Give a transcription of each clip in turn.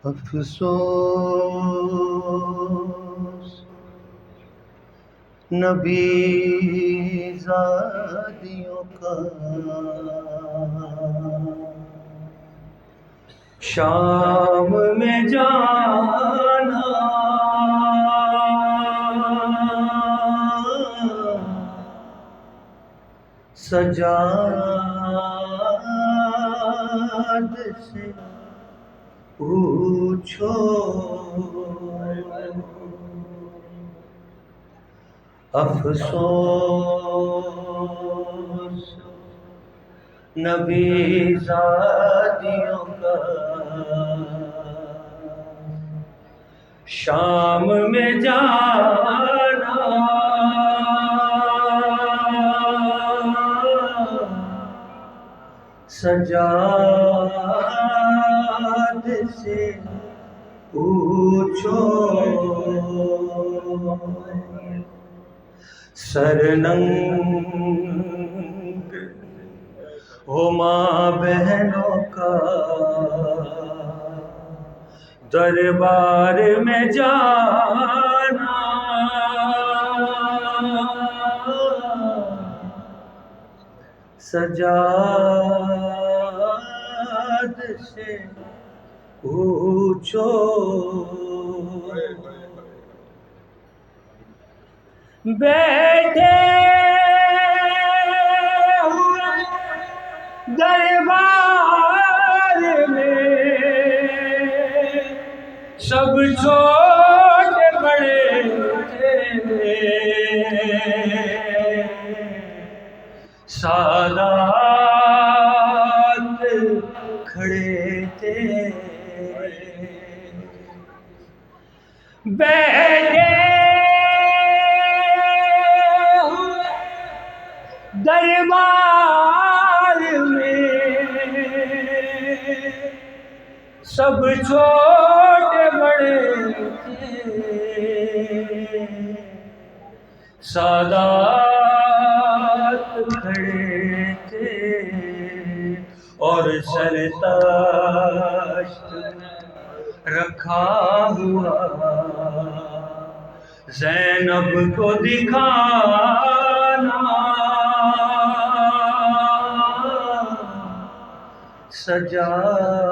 افسوس نبی زادیوں کا شام میں جانا سجاد سے پوچھو افسوس نبی زادیوں کا شام میں جانا سجاد سے پوچھو سرننگ ہو ماں بہنوں کا دربار میں جانا سجاد سے پوچھو بیٹھے ہوئے دربار میں سب چھوٹے بڑے تھے سادات کھڑے تھے بیٹھے ہوئے دربار میں سب چھوٹے بڑے تھے سادات کھڑے تھے اور سرتاشت رکھا ہوا زینب کو دکھانا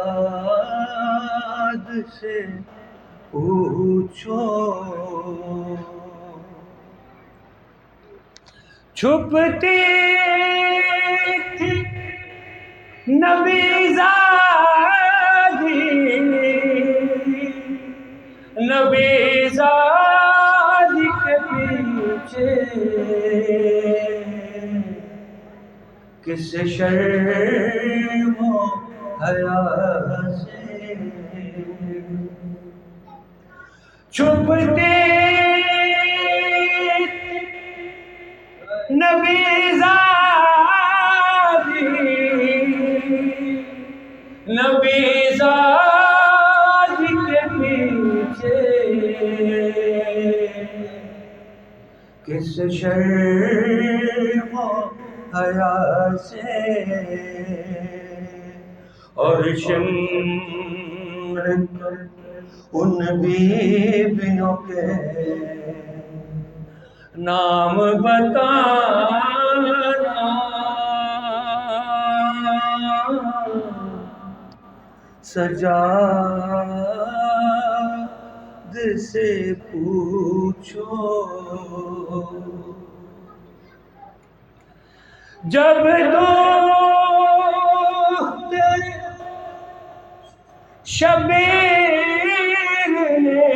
سجاد سے پوچھو چھپتی تھی نبی زادی نبی زادی کے پیچھے کس شرم و حیا سے چھپتی نبی زادی نبی زادی کے پیچھے کس شرم و حیا سے اور شمر ان بیویوں کے نام بتانا سجاد سے پوچھو جب دختر شبیر نے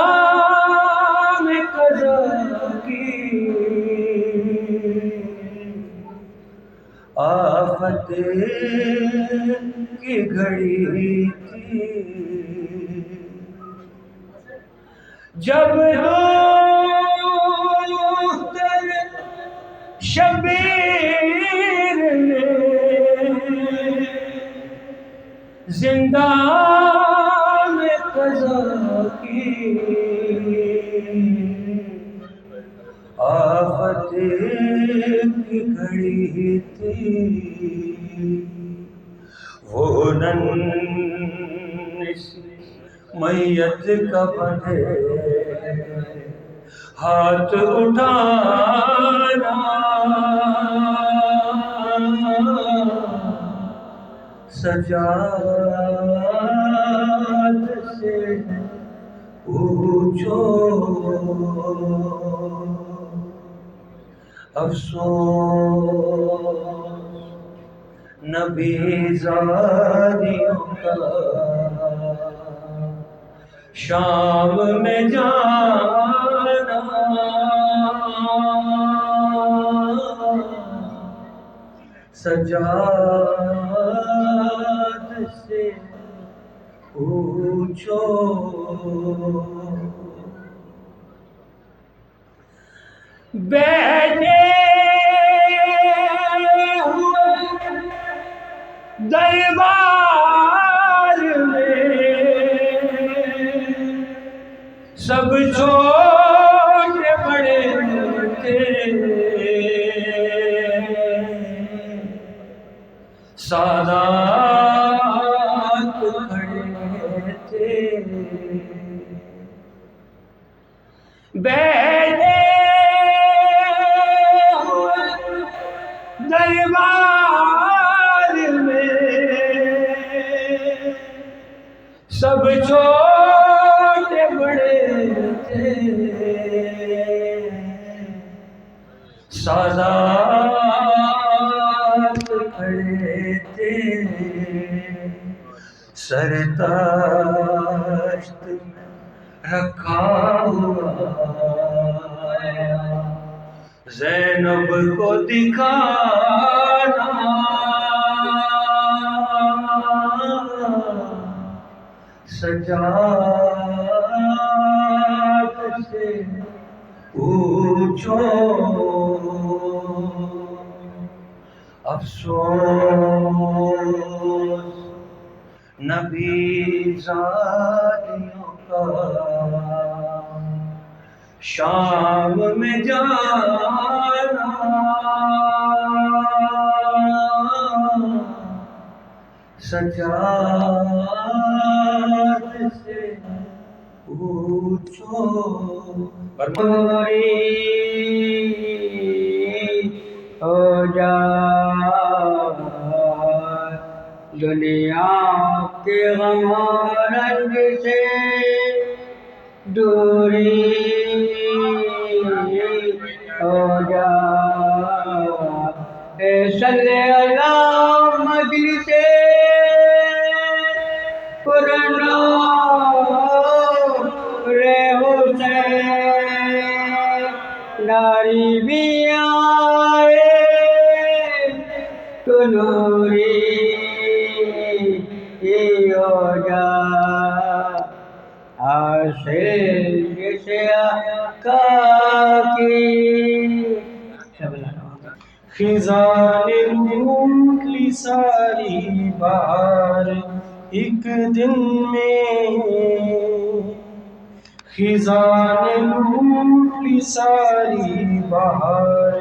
زندان قضا کی آفت کی گھڑی تھی جب دختر شبیر نے زندان قضا کی آفت کی گھڑی تھی فوراً اس میت کا بڑھے ہاتھ اٹھانا، سجاد سے پوچھو افسوس نبی زادیوں کا شام میں جانا، سجاد سے پوچھو بیٹھے ہوئے دربار میں سب چھوٹے بڑے تھے، سادات کھڑے تھے، بیٹھے ہوئے دربار میں سب چھوٹے بڑے تھے، سادات کھڑے تھے، سر تاشت رکھا ہوا زینب کو دکھانا، سجاد سے پوچھو افسوس نبی زادیوں کا شام میں جانا، سجاد سے پوچھو ہو جا دنیا کے غم و رنج سے دوری ہو جا، اے صلی اللہ مجلس پرنور حسین، ناری بھی آئے تو نوری ہو جا، حاصل جسے آقا کی خزان لوٹ لی ساری بہار ایک دن میں، خزان لوٹ لی ساری بہار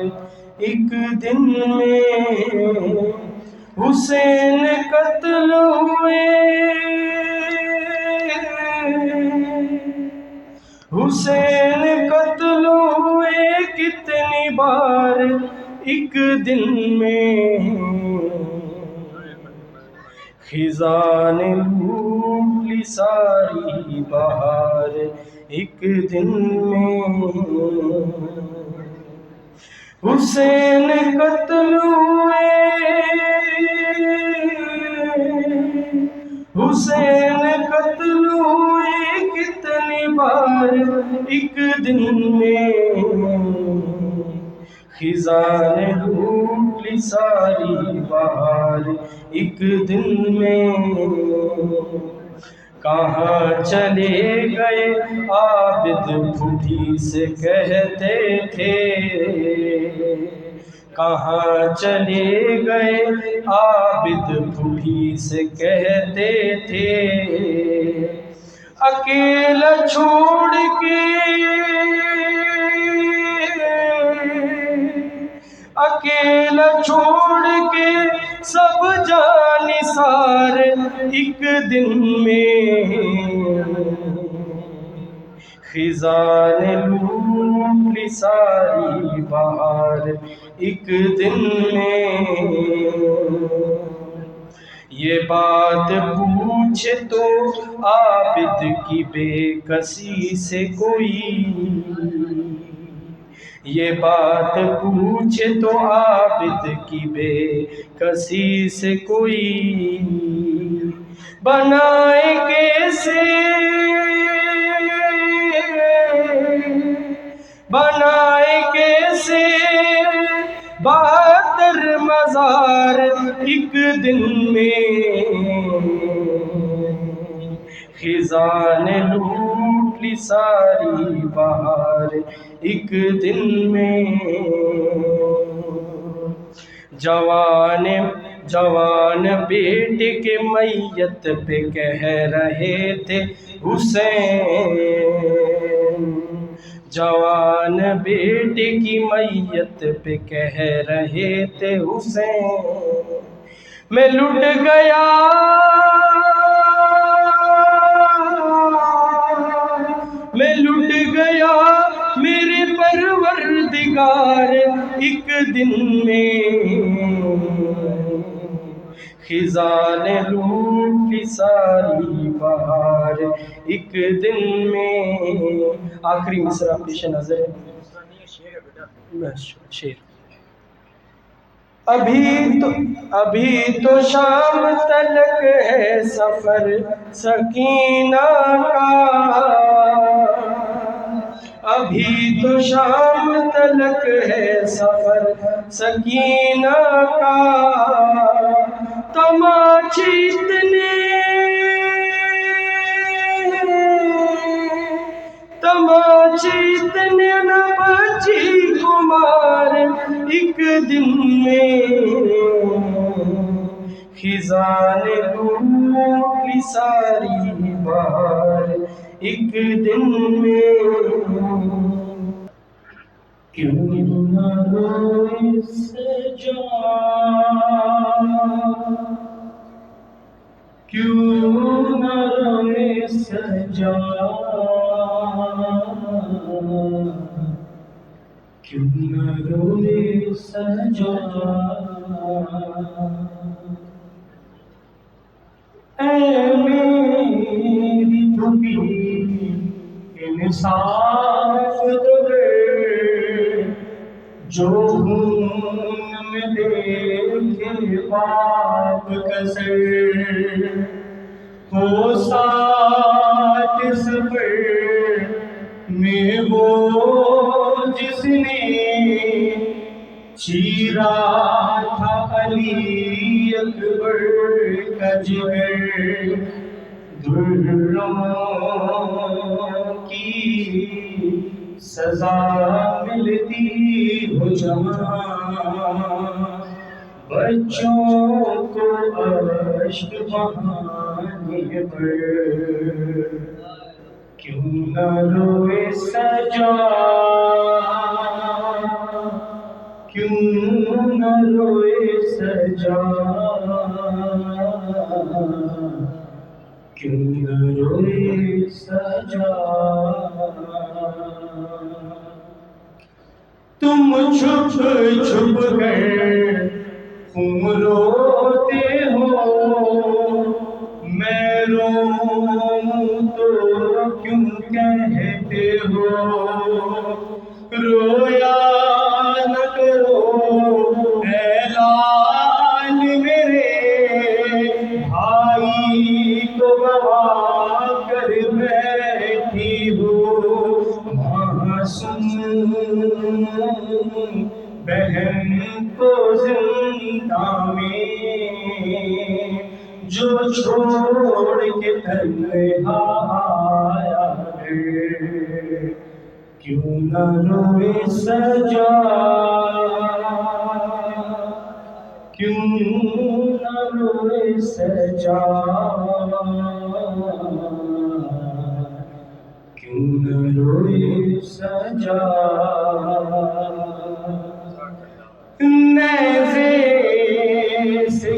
ایک دن میں، حسین قتل ہوئے، حسین قتل ہوئے کتنی بار ایک دن میں، خزان لوٹ لی ساری بہار ایک دن میں، حسین قتل ہوئے، حسین قتل ہوئے کتنی بار ایک دن میں، خزان لوٹ لی ساری بہار ایک دن میں، کہاں چلے گئے عابد بڈھی سے کہتے تھے، کہاں چلے گئے عابد بڈھی سے کہتے تھے، اکیلا چھوڑ کے، اکیلا چھوڑ کے سب جانثار ایک دن میں خزاں نے لوٹ لی ساری بہار ایک دن میں یہ بات پوچھے تو عابد کی بے کسی سے کوئی یہ بات پوچھے تو عابد کی بے کسی سے کوئی بنائے کیسے بہتر مزار ایک دن میں خزاں نے لوٹ لی ساری بہار ایک دن میں جوان بیٹے کے میت پہ کہہ رہے تھے حسین جوان بیٹے کی میت پہ کہہ رہے تھے حسین میں لٹ گیا میرے پروردگار ایک دن میں خزاں نے لوٹ لی ساری بہار ایک دن میں آخری مصرع پیش نظر ہے شیر ابھی تو شام تلک ہے سفر سکینہ کا ابھی تو شام تلک ہے سفر سکینہ کا تماچے اتنے نہ بچی کمار ایک دن میں خزاں نے لوٹ لی ساری بہار ایک دن میں کیوں نہ روئے سجاں کیوں نہ روئے سجاں کیوں نہ روئے سجاں اے میری دھوپی انصاف دے جو خون میں دیکھے پاک کسے ہو ساتھ سفر میں وہ جس نے چیرا تھا علی اکبر کا جگر دروں کی سزا ملتی ہو جہاں بچوں کو اشک بہانے پر کیوں نہ روئے سجاں کیوں نہ روئے سجاں کیوں نہ روئے سجاں تم چھپ چھپ کر خون روتے ہو میں روؤں تو کیوں کہتے ہو رویا نہ کرو اعلان میرے بھائی کو گوا کر بیٹھی ہو معصوم بہن کو زندہ میں جو چھوڑ کے تنہا آیا ہے کیوں نہ روئے سجاں کیوں نہ روئے سجاں کیوں نہ روئے سجاں نیزے سے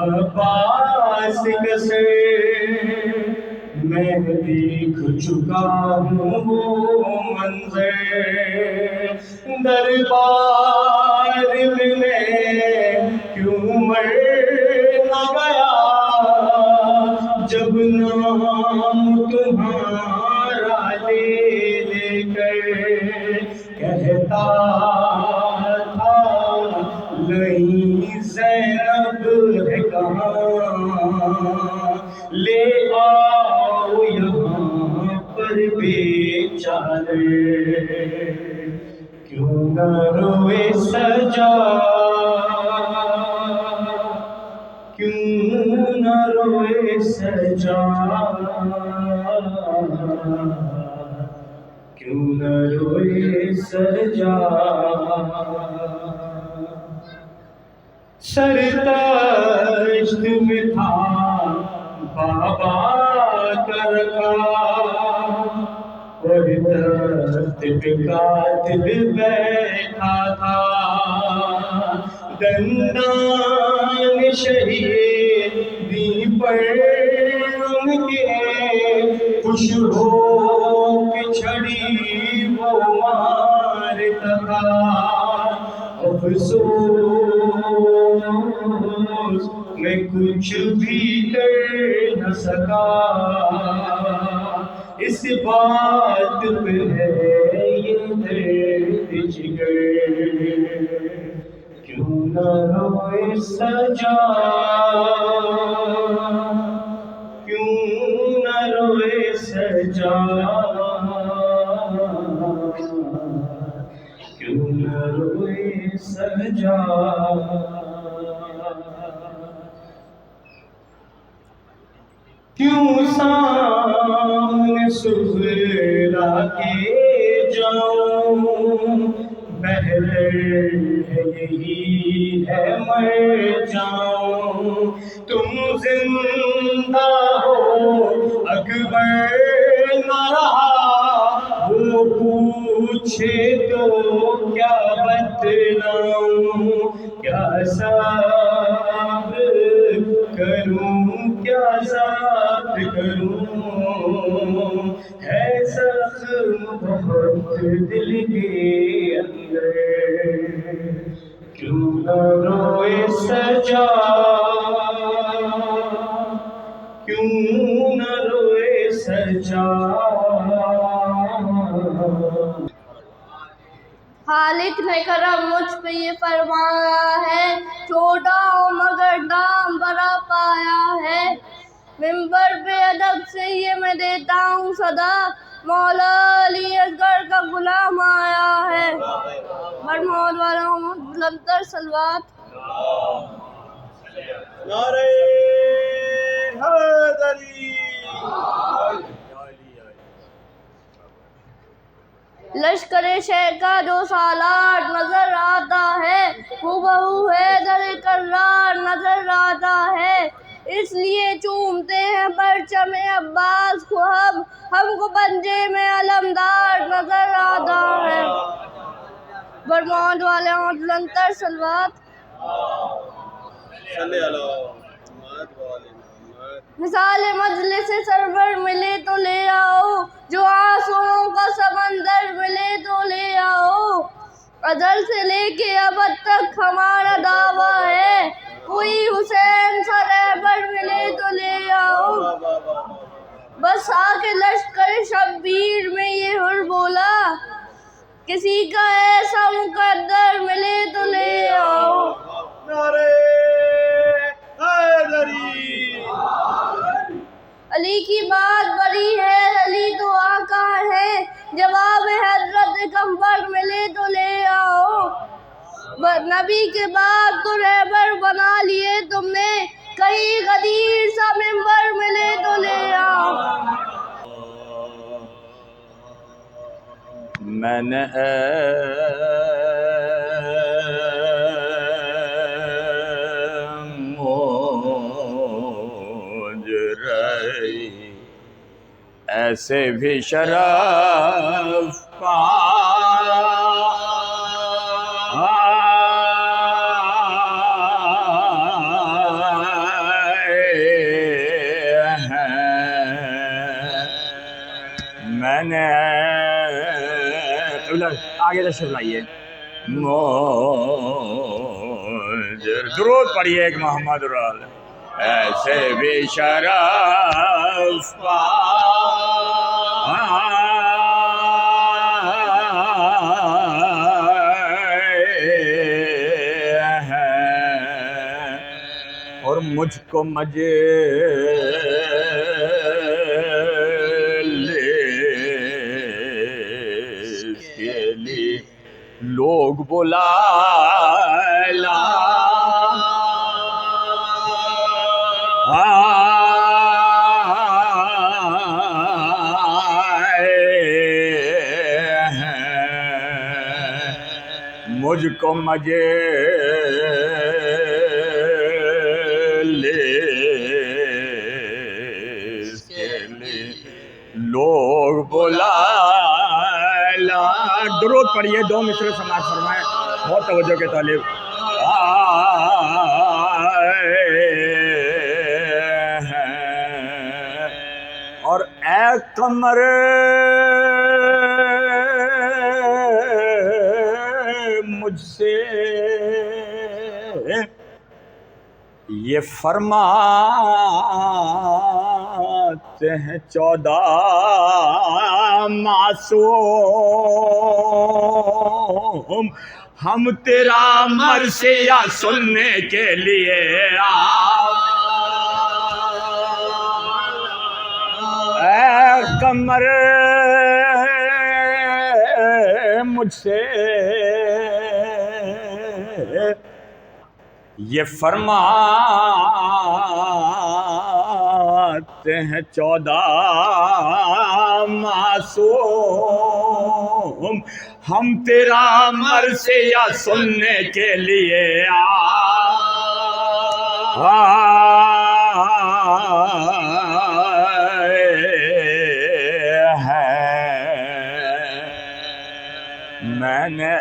عباس کسے میں دیکھ چکا ہوں وہ منظر دربار میں کیوں مر نہ گیا جب نام تمہارا لے لے کر کہتا تھا نہیں زینب ہے کہاں لے آؤ یہاں پر بیچارے کیوں نہ روئے سجاد کیوں نہ روئے سجاد کیوں نہ روئے سجاد سر تشت میں تھا بابا کا رکاب اور تخت پہ قاتل بیٹھا تھا دندان شہیدی پر ان کے خوش ہو کے چھڑی وہ مارتا تھا افسوس میں کچھ بھی کر نہ سکا اس بات پہ ہے یہ درد جگر کیوں نہ روئے سجاد کیوں نہ روئے سجاد کیوں نہ روئے سجاد کیوں سامنے سغرا کے جاؤں بہتر ہے یہی ہے مر جاؤں تم زندہ ہو اکبر نہ رہا وہ پوچھے تو کیا بتلاؤں کیا صبر کروں کیا ذات کروں ہے زخم بہت دل کے اندر کیوں نہ روئے سجاد کیوں نہ روئے سجاد خالق نے کرم مجھ پہ یہ فرمایا ہے چھوٹا ہوں مگر نام بڑا پایا ہے منبر پہ ادب سے یہ میں دیتا ہوں صدا مولا علی اصغر کا غلام آیا ہے برمود والا بلندر سلوات نعرہ حیدری لشکر شہ کا جو سالار نظر آتا ہے وہ بہو حیدر کرار نظر آتا ہے اس لیے چومتے ہیں پرچم عباس کو ہم کو پنجے میں علمدار نظر آتا ہے برمود والے بلندر سلوات مثال مجلس سرور ملے تو لے آؤ جو آنسوؤں کا سمندر ملے تو لے آؤ ازل سے لے کے ابد تک ہمارا دعویٰ ہے کوئی حسین سا رہبر ملے تو لے آؤ بس آ کے لشکر شبیر میں یہ ہر بولا کسی کا ایسا مقدر ملے تو لے آؤ علی کی بات بڑی ہے علی تو آقا ہے جواب حضرت کمبر ملے تو لے آؤ نبی کے بعد تو رہبر بنا لیے تم نے کہیں غدیر سا ممبر ملے تو لے آؤ میں نے ایسے بھی شرف پایا آگے تشریف لائیے. مجھے درود پڑھیے ایک محمد رال. ایسے بھی شرف اور مجھ کو مجلس کے لیے لوگ بلا مجھ کو مجلس کے لیے لوگ بلا. درود پڑھیے, 2 مصرے سماعت فرمائیں, بہت توجہ کے طالب. اور اے قمر مجھ سے یہ فرماتے ہیں 14 معصوم, ہم تیرا مرثیہ سننے کے لیے اے قمر مجھ سے یہ فرماتے ہیں 14 معصوم, ہم تیرا مرثیہ سننے کے لیے میں نے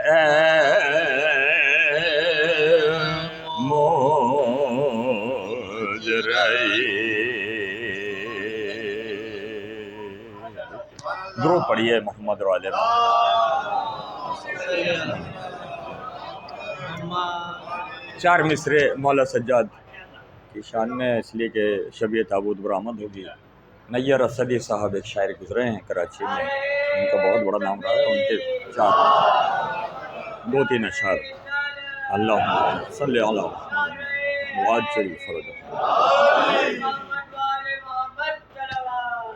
درود پڑھیے محمد والے. 4 مصرے مولا سجاد کی شان میں, اس لیے کہ شبیہ تابوت برآمد ہوگی. نیر اسدی صاحب ایک شاعر گزرے ہیں کراچی میں, ان کا بہت بڑا نام رہا ہے. ان کے 2-3 اشعار. اللہم صلی علی واجل فرج,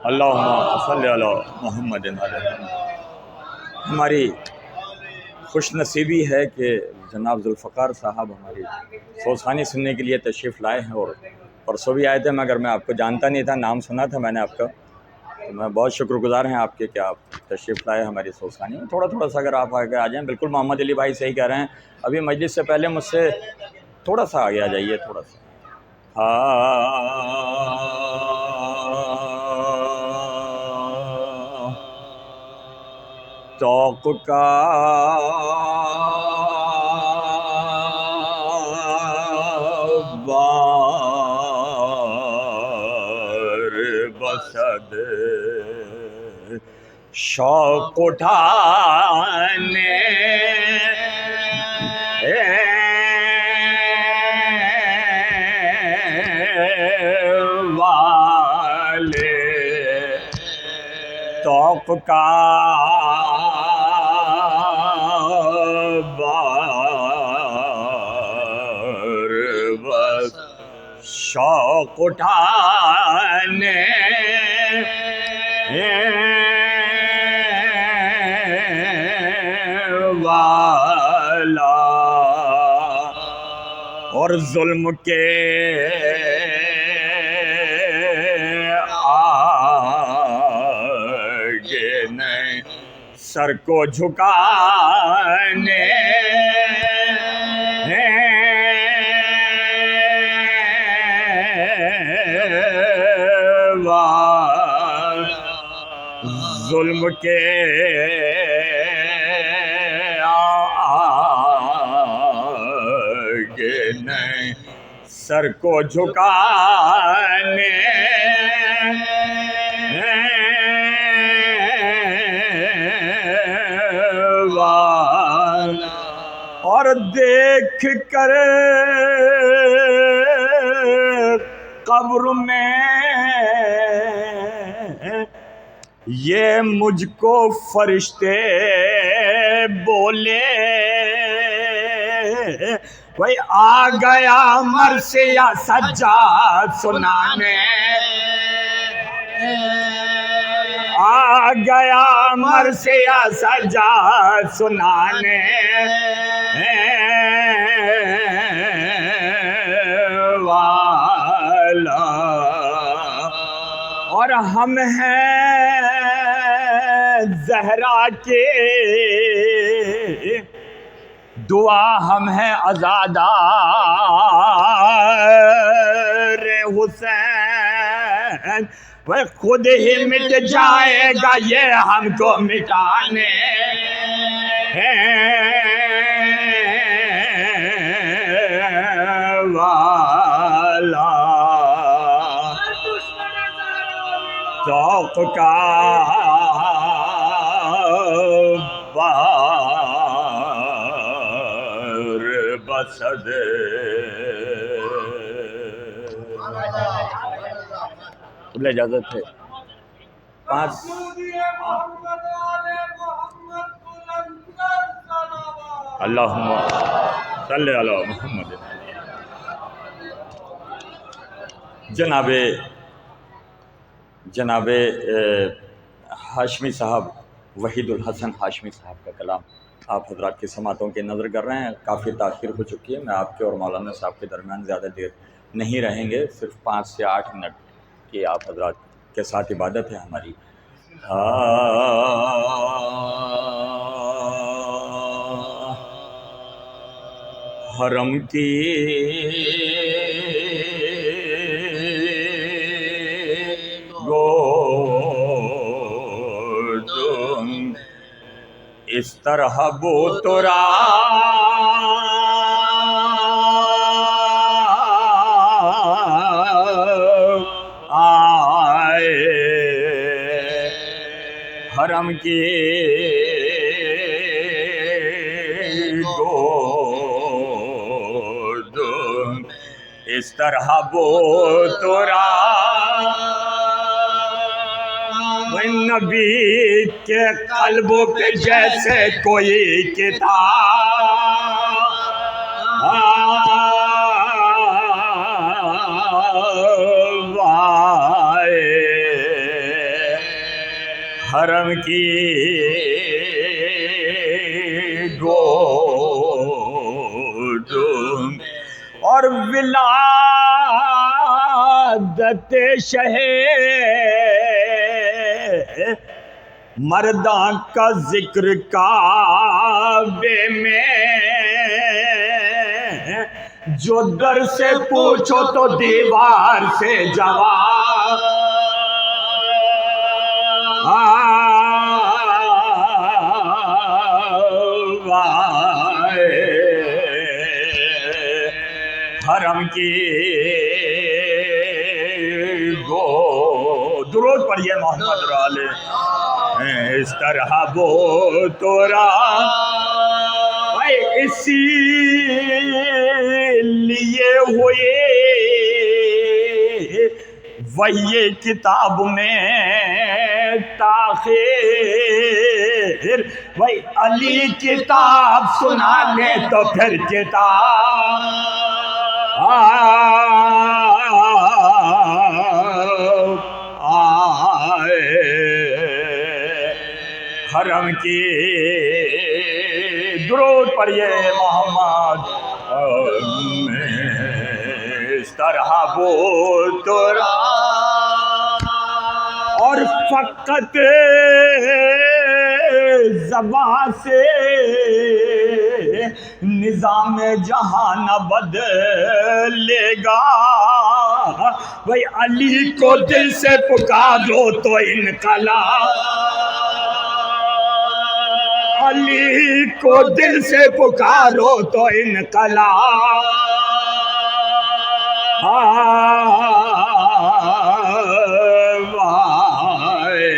اللہم صلی علی محمد. ہماری خوش نصیبی ہے کہ جناب ذوالفقار صاحب ہماری سوسخانی سننے کے لیے تشریف لائے ہیں, اور پرسوں بھی آئے تھے, مگر میں آپ کو جانتا نہیں تھا, نام سنا تھا میں نے آپ کا. تو میں بہت شکر گزار ہیں آپ کے کہ آپ تشریف لائے ہماری سوسخانی میں. تھوڑا سا اگر آپ آگے آ جائیں. بالکل محمد علی بھائی صحیح کہہ رہے ہیں, ابھی مجلس سے پہلے مجھ سے تھوڑا سا آگے آ جائیے, تھوڑا سا. توق کا بار بسد شوق اٹھانے والے توق کا بار بس شوق اٹھانے والا اور ظلم کے آگے نہیں سر کو جھکانے ظلم کے آگے نہیں سر کو جھکانے والا اور دیکھ کر قبر میں یہ مجھ کو فرشتے بولے کوئی آ گیا مرثیہ سجاد سنانے، آ گیا مرثیہ سجاد سنانے، والا اور ہم ہیں زہرا کے دعا، ہم ہیں عزادار حسین، وہ خود ہی مٹ جائے گا یہ ہم کو مٹانے، والا ذوق کا بار بسد اجازت ہے 5 اللہم صلی علی محمد۔ جناب ہاشمی صاحب، وحید الحسن ہاشمی صاحب کا کلام آپ حضرات کی سماعتوں کی نظر کر رہے ہیں۔ کافی تاخیر ہو چکی ہے، میں آپ کے اور مولانا صاحب کے درمیان زیادہ دیر نہیں رہیں گے، صرف 5 سے 8 منٹ کی آپ حضرات کے ساتھ عبادت ہے ہماری۔ حرم کی گود اس طرح بو ترا آئے، حرم کی گود اس طرح بو ترا، نبی کے قلب پہ جیسے کوئی کتاب آئے، حرم کی گود اور ولادت شہ مردان کا ذکر کعبے میں، جو در سے پوچھو تو دیوار سے جواب آئے، حرم کی گود درود پڑھیے محمد رالے، اس طرح وہ تورا اسی لیے ہوئے وہی کتاب میں تاخیر، وہی علی کتاب سنا لے تو پھر کتاب آئے، حرم کی درود پڑھیے محمد، اس طرح وہ تورا اور فقط زبان سے نظام جہاں نہ بدلے گا، بھائی علی کو دل سے پکارو تو انقلاب، علی کو دل سے پکارو تو انقلاب آئے،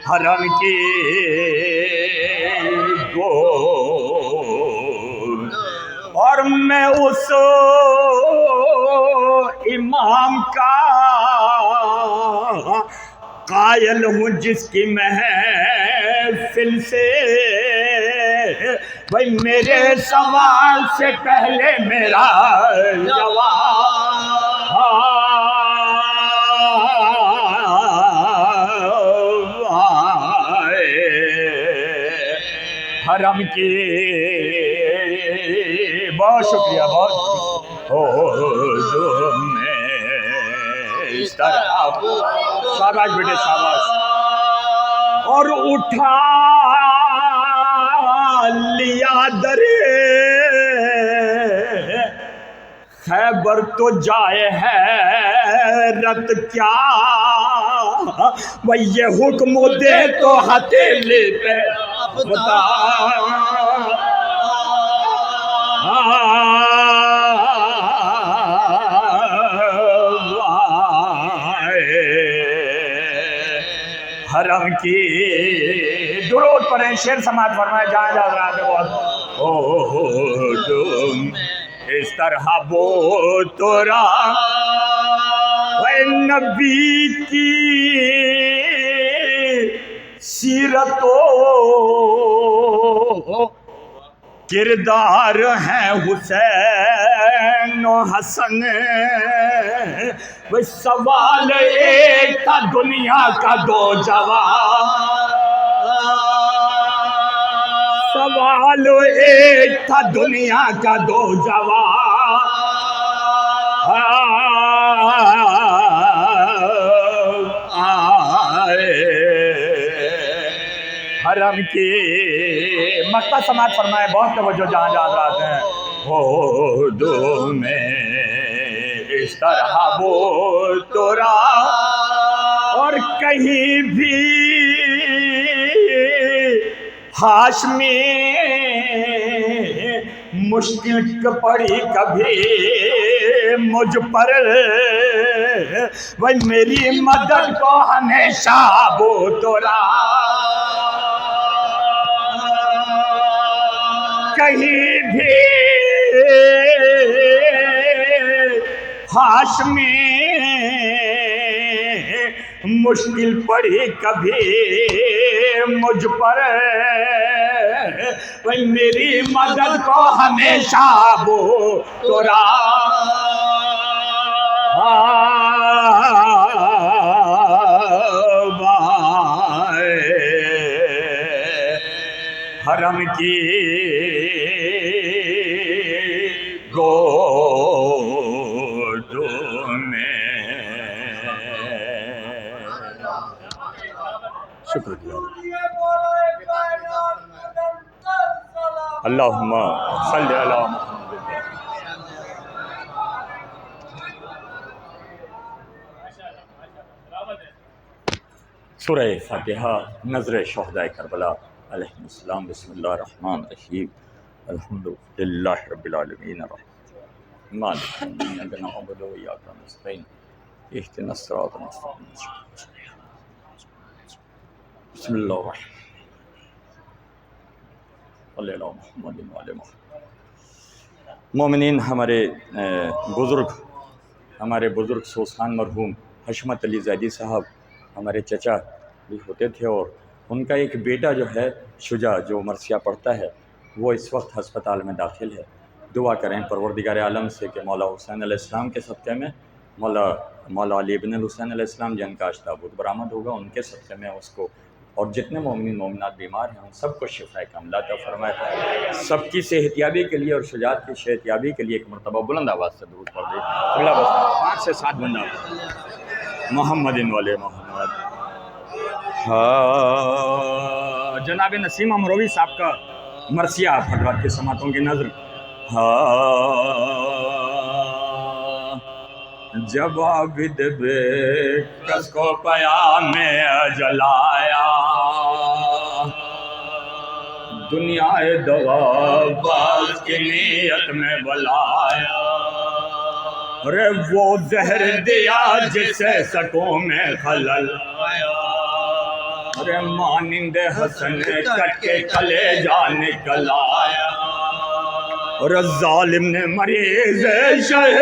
حرم کی اور میں اس امام کا قائل ہوں جس کی محفل سے بھائی میرے سوال سے پہلے میرا حرم کی بہت شکریہ بہت اس طرح شاباش بیٹے شاباش اور اٹھا لیا درے خیبر تو جائے حیرت کیا بھئی یہ حکم دے تو ہتھیلی پہ بتا حرم کی درود پڑھیں شعر سماعت فرمائے جہاں جا رہا ہے بہت تم اس طرح بو تورا نبی کی سیرت و کردار ہیں حسین و حسن سوال ایک تھا دنیا کا دو جواب سوال ایک تھا دنیا کا دو جواب حرم کی مکہ سماعت فرمائے بہت توجہ جہاں جہاں رات ہیں ہو دو میں اس طرح وہ تورا اور کہیں بھی ہاشمی مشکل پڑی کبھی مجھ پر وہ میری مدد کو ہمیشہ وہ تورا کہیں بھی ہاشمی مشکل پڑی کبھی مجھ پر میری مدد کو ہمیشہ وہ تورا حرم کی گود میں شکریہ اللہم صلی علی محمد. سورہ فاتحہ نظر شہداء کربلا علیہ السلام. بسم اللہ الرحمن الرحیم. الحمدللہ رب العالمین الرحمن مالک یوم الدین ایاک نعبد و ایاک نستعین اہدنا الصراط المستقیم. بسم اللہ الرحمن صلی اللہ محمد و علی محمد. مومنین، ہمارے بزرگ سوسان مرحوم حشمت علی زیدی صاحب ہمارے چچا بھی ہوتے تھے، اور ان کا ایک بیٹا جو ہے شجاع، جو مرثیہ پڑھتا ہے، وہ اس وقت ہسپتال میں داخل ہے. دعا کریں پروردگار عالم سے کہ مولا حسین علیہ السلام کے صدقے میں مولا علی بن الحسین علیہ السلام جن کا تابوت برآمد ہوگا، ان کے صدقے میں اس کو اور جتنے مومنین مومنات بیمار ہیں ان سب کو شفاء کاملہ عطا فرمائے. سب کی صحت یابی کے لیے اور شجاعت کی صحت یابی کے لیے ایک مرتبہ بلند آواز سے درود پڑھ دیں. اگلا بس 5 سے 7 بندہ محمد والے محمد. جناب نسیم امروی صاحب کا مرثیہ حضرات کی سماعتوں کی نظر. جب عابد بے کس کو پیام جلایا، دنیا دوا باز کی نیت میں بلایا، ارے وہ زہر دیا جسے سکوں میں خلل، ارے مانند حسن کٹ کے کلیجہ نکل آیا، اور ظالم نے مریض شہ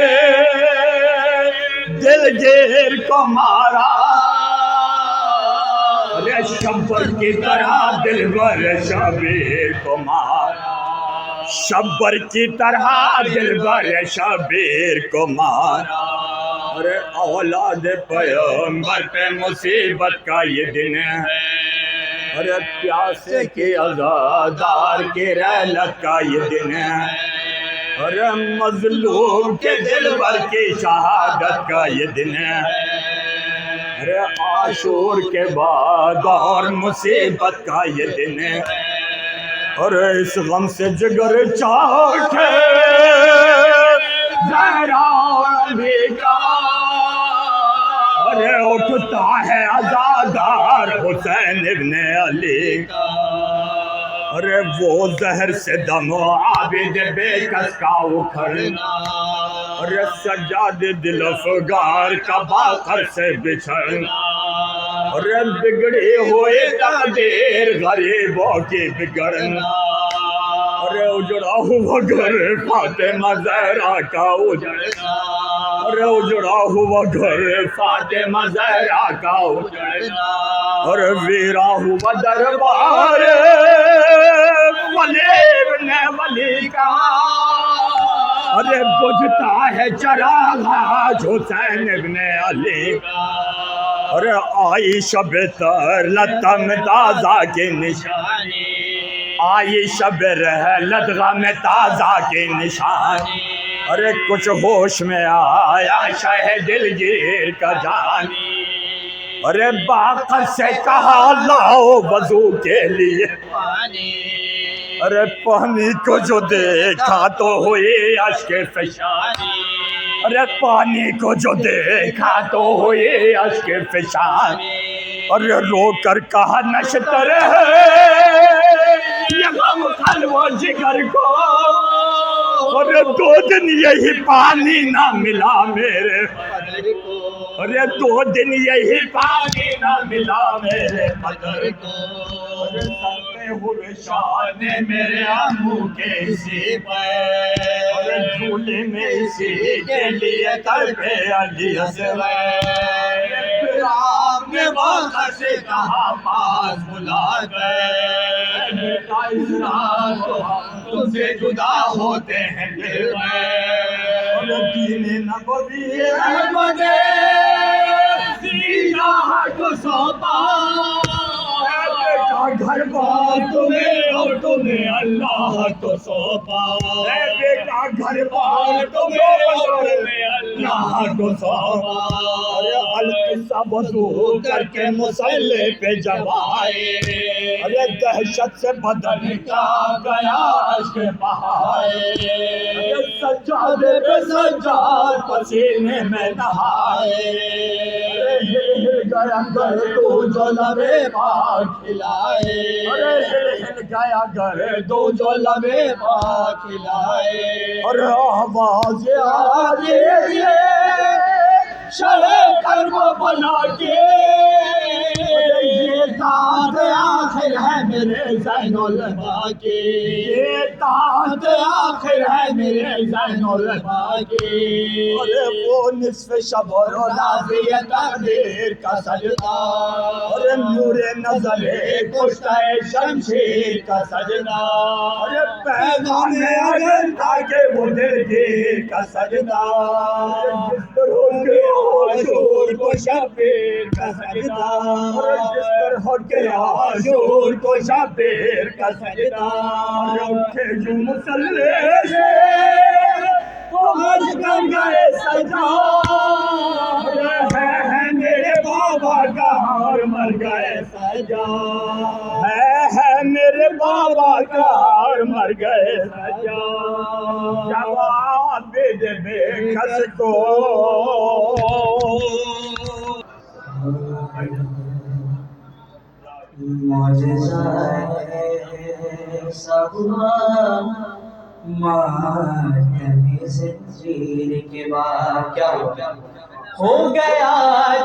دلگیر کو مارا، شبر کی طرح دلبر شبیر کو مارا، شبر کی طرح دلبر شبیر کو مارا۔ ارے اولاد پیغمبر پہ مصیبت کا یہ دن ہے، ارے پیاسے کے عزادار کے رحلت کا یہ دن ہے، ارے مظلوم کے دلبر کی شہادت کا یہ دن ہے، ارے عاشور کے بعد اور مصیبت کا یہ دن ہے، اور اس غم سے جگر چاٹھے زہرا علی کا، ارے اٹھتا ہے عزادار حسین ابن علی کا، ارے وہ زہر سے دم عابد بے کس کا اکھڑنا، ارے سجاد دل افگار کا باخر سے بچھڑنا، ارے بگڑی ہوئی تقدیر غریبوں کی بگڑنا، ارے اجڑا ہوا گھر فاطمہ زہرا کا اجڑنا، ارے اجڑا ہوا گھر فاطمہ زہرا کا اجڑنا، اور ویرا ہوا دربار ولی ابن ولی کا، ارے بجھتا ہے چراغ آج حسین ابن علی کا، ارے آئی شب تر لتم تازہ کی نشانی، آئی شب رحلت غم تازہ کی نشانی، ارے کچھ ہوش میں آیا شہ دلگیر کا جانی، ارے باقر سے کہا لاؤ وضو کے لیے پانی، ارے پانی کو جو دیکھا تو ہوئی اشک فشانی، ارے پانی کو جو دیکھا تو ہوئی اشک فشانی، ارے رو کر کہا نشتر ہے یہ غم قلب و جگر کو، ارے 2 دن یہی پانی نہ ملا میرے بدر کو، ارے 2 دن یہی پانی نہ ملا میرے بدر کو، ارے سلتے ہوئے شان میرے امو کے اسی پہ، ارے جھولے میں اسی کے لیے تڑپے علی اصغر، پھر آپ نے واقع سے کہا پاس بلا گئے، بیٹا اس رات کو ہم تم سے جدا ہوتے ہیں دل میں، اور دین نبوی احمد سینہ کو سونپا، بیٹا گھر بار تمہیں اور تمہیں اللہ کو سونپا، بیٹا گھر بار تمہیں اور تمہیں اللہ کو سونپا، القصہ وضو کر کے مصلی پہ جب آئے، ارے دہشت سے بدن کا گیا اشک بہائے، سجادے پہ سجاد پسینے میں نہائے، ہل گیا گھر تو جو لبے پاک کھلائے، ارے ہل گیا گھر تو جو لبے پاک کھلائے، اور آواز آ رہی ہے شہ کرم بنا کے، یہ داد آخر ہے میرے زین العبا کی، یہ داد آخر ہے میرے زین العبا کی، ارے وہ نصف شب اور راضی تقدیر کا سجدہ، ارے نور نظر کشتہ شمشیر کا سجدہ، ارے پیغام اجل تاکہ وہ دلگیر کا سجدہ، جس طرح کے عاشور کو شبیر کا سجدہ، جس طرح کے عاشور کو شبیر کا سجدہ، اٹھے جو مصلی سے تو حج کر گئے سجدہ، ہے میرے بابا کا اور مر گئے سجا، ہے میرے بابا کا اور مر گئے سجا، جواب دے بے کس کو معجزہ ہے سب ماتم زنجیر کے بعد کیا ہو گیا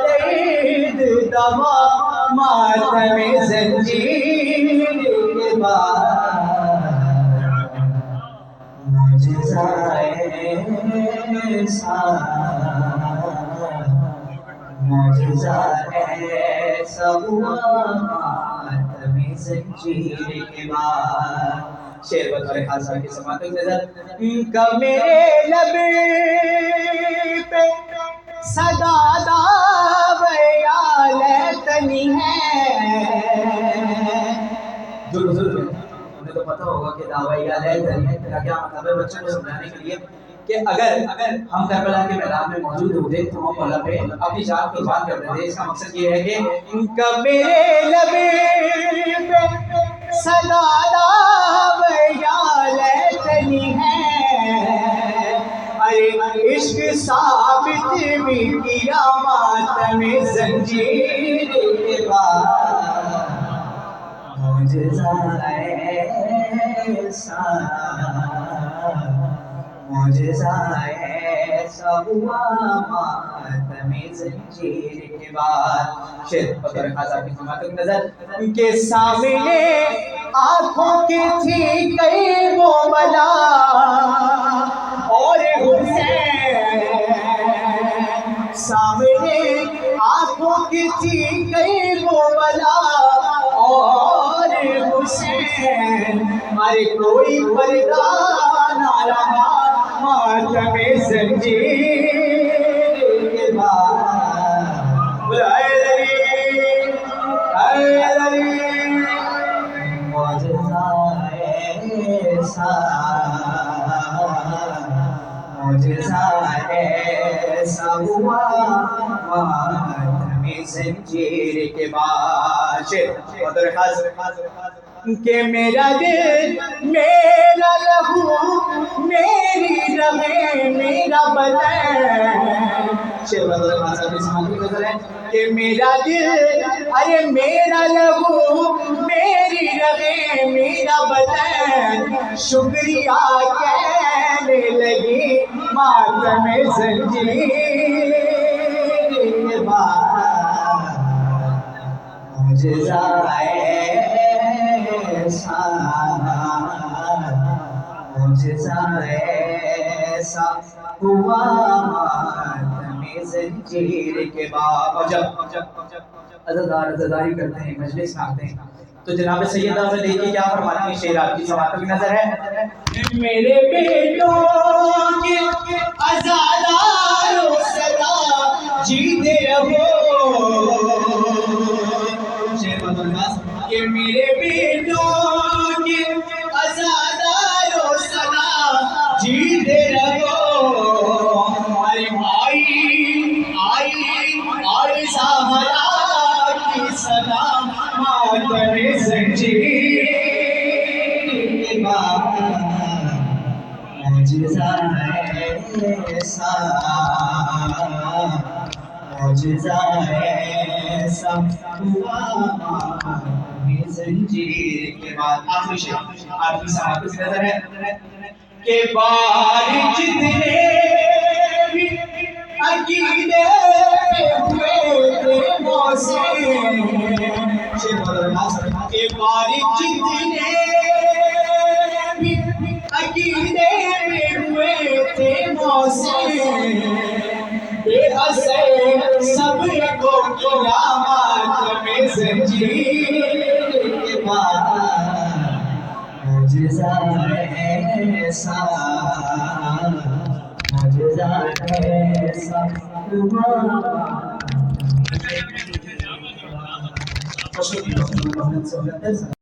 دید دوا، ماتم زنجیر کے بعد معجزہ ایسا معجزہ ایسا ہوا ماتم زنجیر کے بعد. شعر بطور خاصہ کی سماعت نظر کب میرے لب پہ صدا دعو یا لیتنی ہے. انہیں تو پتہ ہوگا کہ دعوی یا لیتنی ہے کا کیا مطلب ہے. بچوں کو سمجھانے کے لیے کہ اگر ہم کربلا کے میدان میں موجود ہوتے تو ہم مولا پہ اپنی جان قربان کر دیتے. اس کا مقصد یہ ہے کہ کب میرے لب پہ صدا دعو یا لیتنی ہے. ارے عشق ثابت بھی کیا ماتم زنجیر کے بعد. معجزہ ایسا معجزہ ایسا ہوا ماتم زنجیر کے بعد. شعر بطور خاصہ کی سماعت نظر کے سامنے آنکھوں کی تھی کئی وہ بلا اور حسین. سامنے آنکھوں کی تھی کئی وہ بلا اور حسین. ارے کوئی پردہ نہ رہا ماتم زنجیر کے بعد. معجزہ ایسا معجزہ ایسا ہوا ماتم زنجیر کے بعد. شعر خاص کہ میرا دل میرا لہو میری رگیں میرا بدن. شعر بدل خاصہ کی سماعت نظر ہے کہ میرا دل ارے میرا لہو میری رگیں میرا بدن شکریہ کہنے لگی ماتم زنجیر کے بعد. معجزہ ایسا معجزہ ایسا ہوا ماتم زنجیر کے بعد. اور جب عزاداری کرتے ہیں مجلس میں آتے ہیں تو جناب سیدہ سے دیکھیے کیا فرماتی ہیں. شعر آپ کی سماعت کی نظر ہے. میرے بیٹوں کی عزادارو صدا جیتے رہو. کہ میرے بیٹوں کی عزادارو صدا جیتے رہو. ارے آئی زہرا کی صدا ماتم زنجیر کے بعد. معجزہ ایسا معجزہ ایسا ہوا ماتم زنجیر کے بعد. آخری شعر آپ کی سماعت کی نظر ہے کہ بار جتنے بھی عقیدے ہوئے تھے محسن. کہ بار جتنے بھی عقیدے ہوئے تھے محسن بے اثر سب کو کیا ماتم زنجیر کے بعد. معجزہ ایسا معجزہ ایسا ہوا.